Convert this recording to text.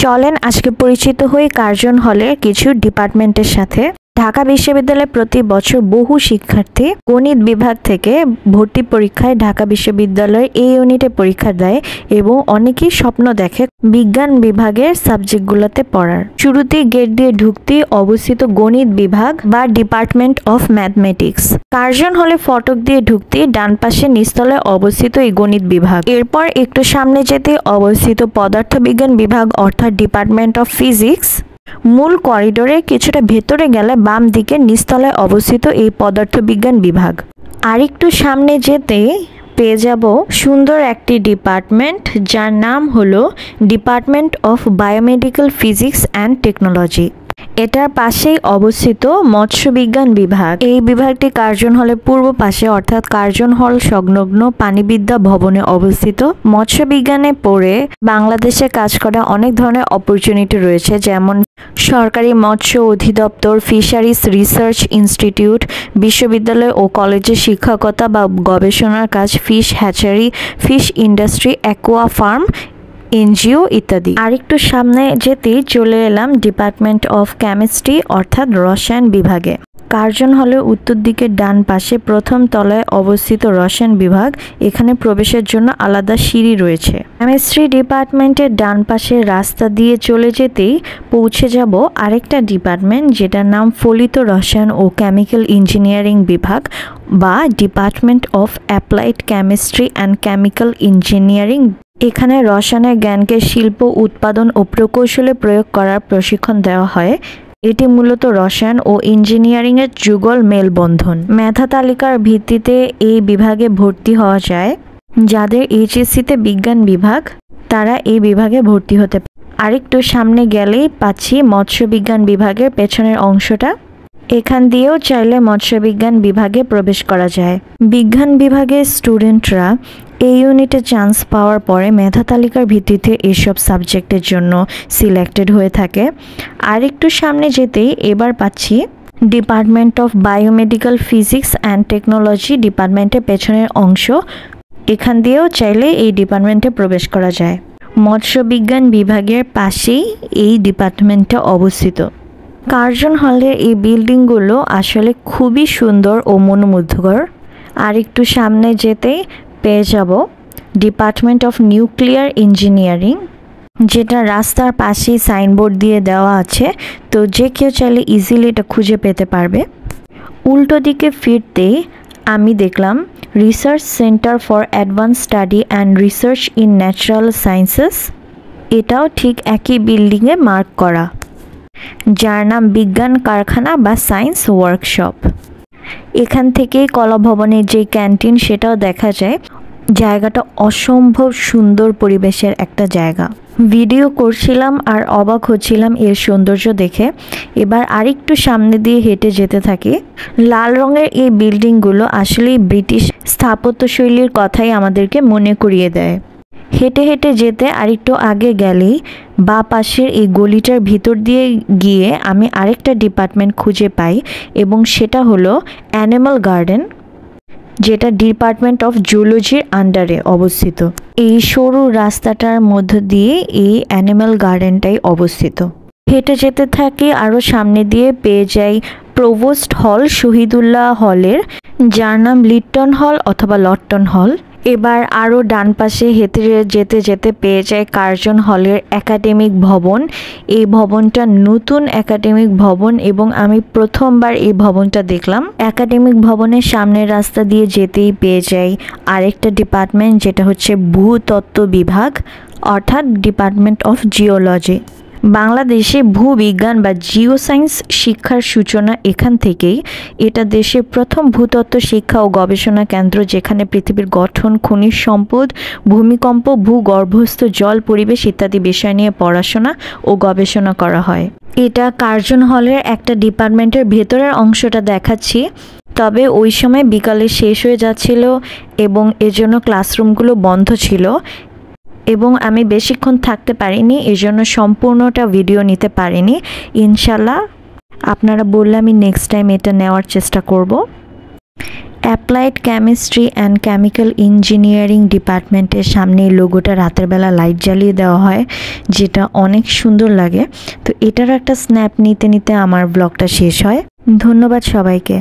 চলেন আজকে পরিচিত হই কার্জন হলের কিছু ডিপার্টমেন্টের সাথে। ঢাকা বিশ্ববিদ্যালয়ে প্রতি বছর বহু শিক্ষার্থী গণিত বিভাগ থেকে ভর্তি পরীক্ষায় ঢাকা বিশ্ববিদ্যালয়ের এই ইউনিটে পরীক্ষা দেয় এবং অনেকেই স্বপ্ন দেখে বিজ্ঞান বিভাগের সাবজেক্টগুলোতে পড়ার। শুরুতেই গেট দিয়ে ঢুকতেই অবস্থিত গণিত বিভাগ বা ডিপার্টমেন্ট অফ ম্যাথমেটিক্স। কার্জন হলে ফটক দিয়ে ঢুকতেই ডান পাশে নিচতলায় অবস্থিত এই গণিত বিভাগ। এরপর একটু সামনে যেতে অবস্থিত পদার্থবিজ্ঞান বিভাগ অর্থাৎ ডিপার্টমেন্ট অফ ফিজিক্স। মূল করিডোরে কিছুটা ভেতরে গেলে বাম দিকে নিচতলায় অবস্থিত এই পদার্থবিজ্ঞান বিভাগ। আরেকটু সামনে যেতে পেয়ে যাব সুন্দর একটি ডিপার্টমেন্ট যার নাম হলো department of biomedical physics and technology. এটার পাশেই অবস্থিত মৎস্যবিজ্ঞান বিভাগ। এই বিভাগটি কার্জন হলের পূর্ব পাশে অর্থাৎ কার্জন হল সংলগ্ন পানিবিদ্যা ভবনে অবস্থিত। মৎস্যবিজ্ঞানে পড়ে বাংলাদেশে কাজ করা অনেক ধরনের অপরচুনিটি রয়েছে, যেমন সরকারি মৎস্য অধিদপ্তর, ফিশারিজ রিসার্চ ইনস্টিটিউট, বিশ্ববিদ্যালয় ও কলেজে শিক্ষকতা বা গবেষণার কাজ, fish hatchery, fish industry, aqua farm, NGO ইত্যাদি। আরেকটু সামনে যেতেই চলে এলাম ডিপার্টমেন্ট অফ কেমিস্ট্রি অর্থাৎ রসায়ন বিভাগে। কার্জন হলের উত্তর দিকে ডান পাশে প্রথম তলায় অবস্থিত রসায়ন বিভাগ। এখানে প্রবেশের জন্য আলাদা সিঁড়ি রয়েছে। কেমিস্ট্রি ডিপার্টমেন্টের ডান পাশে রাস্তা দিয়ে চলে যেতেই পৌঁছে যাব আরেকটা ডিপার্টমেন্ট যেটার নাম ফলিত রসায়ন ও কেমিক্যাল ইঞ্জিনিয়ারিং বিভাগ বা department of applied chemistry and chemical engineering. এখানে রসায়নের জ্ঞানকে শিল্প উৎপাদন ও প্রকৌশলে প্রয়োগ করার প্রশিক্ষণ দেওয়া হয়। এটি মূলত রসায়ন ও ইঞ্জিনিয়ারিংয়ের যুগল মেলবন্ধন। মেধা তালিকার ভিত্তিতে এই বিভাগে ভর্তি হওয়া যায়। যাদের এইচএসসিতে বিজ্ঞান বিভাগ তারা এই বিভাগে ভর্তি হতে পারে। আরেকটু সামনে গেলেই পাচ্ছি মৎস্যবিজ্ঞান বিভাগের পেছনের অংশটা। এখান দিয়েও চাইলে মৎস্যবিজ্ঞান বিভাগে প্রবেশ করা যায়। বিজ্ঞান বিভাগের স্টুডেন্টরা এই ইউনিটে চান্স পাওয়ার পরে মেধা তালিকার ভিত্তিতে এসব সাবজেক্টের জন্য সিলেক্টেড হয়ে থাকে। আরেকটু সামনে যেতেই এবার পাচ্ছি department of biomedical physics and technology ডিপার্টমেন্টের পেছনের অংশ। এখান দিয়েও চাইলে এই ডিপার্টমেন্টে প্রবেশ করা যায়। মৎস্যবিজ্ঞান বিভাগের পাশেই এই ডিপার্টমেন্টটা অবস্থিত। কার্জন হলের এই বিল্ডিংগুলো আসলে খুবই সুন্দর ও মনোমুগ্ধকর। আর একটু সামনে যেতেই পেয়ে যাব ডিপার্টমেন্ট অফ নিউক্লিয়ার ইঞ্জিনিয়ারিং, যেটা রাস্তার পাশেই সাইনবোর্ড দিয়ে দেওয়া আছে, তো যে কেউ চাইলে ইজিলি এটা খুঁজে পেতে পারবে। উল্টো দিকে ফিরতেই আমি দেখলাম research centre for advance study and research in natural sciences. এটাও ঠিক একই বিল্ডিংয়ে মার্ক করা, যার নাম বিজ্ঞান কারখানা বা সায়েন্স ওয়ার্কশপ। এখান থেকেই কলা ভবনের যে ক্যান্টিন সেটাও দেখা যায়। জায়গাটা অসম্ভব সুন্দর পরিবেশের একটা জায়গা। ভিডিও করছিলাম আর অবাক হচ্ছিলাম এর সৌন্দর্য দেখে। এবার আরেকটু সামনে দিয়ে হেঁটে যেতে থাকি। লাল রঙের এই বিল্ডিংগুলো আসলেই ব্রিটিশ স্থাপত্যশৈলীর কথাই আমাদেরকে মনে করিয়ে দেয়। হেঁটে হেঁটে যেতে আরেকটু আগে গেলেই বা পাশের এই গলিটার ভিতর দিয়ে গিয়ে আমি আরেকটা ডিপার্টমেন্ট খুঁজে পাই এবং সেটা হলো অ্যানিমাল গার্ডেন, যেটা ডিপার্টমেন্ট অফ জুলজির আন্ডারে অবস্থিত। এই সরু রাস্তাটার মধ্য দিয়ে এই অ্যানিমাল গার্ডেনটাই অবস্থিত। হেঁটে যেতে থাকি, আরও সামনে দিয়ে পেয়ে যাই প্রভোস্ট হল শহীদুল্লাহ হলের, যার নাম লিটন হল অথবা লটন হল। এবার আরও ডান পাশে হেঁটে যেতে যেতে পেয়ে যায় কার্জন হলের একাডেমিক ভবন। এই ভবনটা নতুন একাডেমিক ভবন এবং আমি প্রথমবার এই ভবনটা দেখলাম। একাডেমিক ভবনের সামনের রাস্তা দিয়ে যেতেই পেয়ে যাই আরেকটা ডিপার্টমেন্ট, যেটা হচ্ছে ভূতত্ত্ব বিভাগ অর্থাৎ ডিপার্টমেন্ট অফ জিওলজি। বাংলাদেশে ভূবিজ্ঞান বা জিও সায়েন্স শিক্ষার সূচনা এখান থেকেই। এটা দেশের প্রথম ভূতত্ত্ব শিক্ষা ও গবেষণা কেন্দ্র, যেখানে পৃথিবীর গঠন, খনিজ সম্পদ, ভূমিকম্প, ভূগর্ভস্থ জল, পরিবেশ ইত্যাদি বিষয় নিয়ে পড়াশোনা ও গবেষণা করা হয়। এটা কার্জন হলের একটা ডিপার্টমেন্টের ভেতরের অংশটা দেখাচ্ছি। তবে ওই সময় বিকালে শেষ হয়ে যাচ্ছিল এবং এজন্য ক্লাসরুমগুলো বন্ধ ছিল এবং আমি বেশিক্ষণ থাকতে পারিনি, এজন্য সম্পূর্ণটা ভিডিও নিতে পারিনি। ইনশাল্লাহ আপনারা বললে আমি নেক্সট টাইম এটা নেওয়ার চেষ্টা করব। Applied chemistry and chemical engineering ডিপার্টমেন্টের সামনে এই লোগোটা রাতের বেলা লাইট জ্বালিয়ে দেওয়া হয়, যেটা অনেক সুন্দর লাগে। তো এটার একটা স্ন্যাপ নিতে নিতে আমার ব্লগটা শেষ হয়। ধন্যবাদ সবাইকে।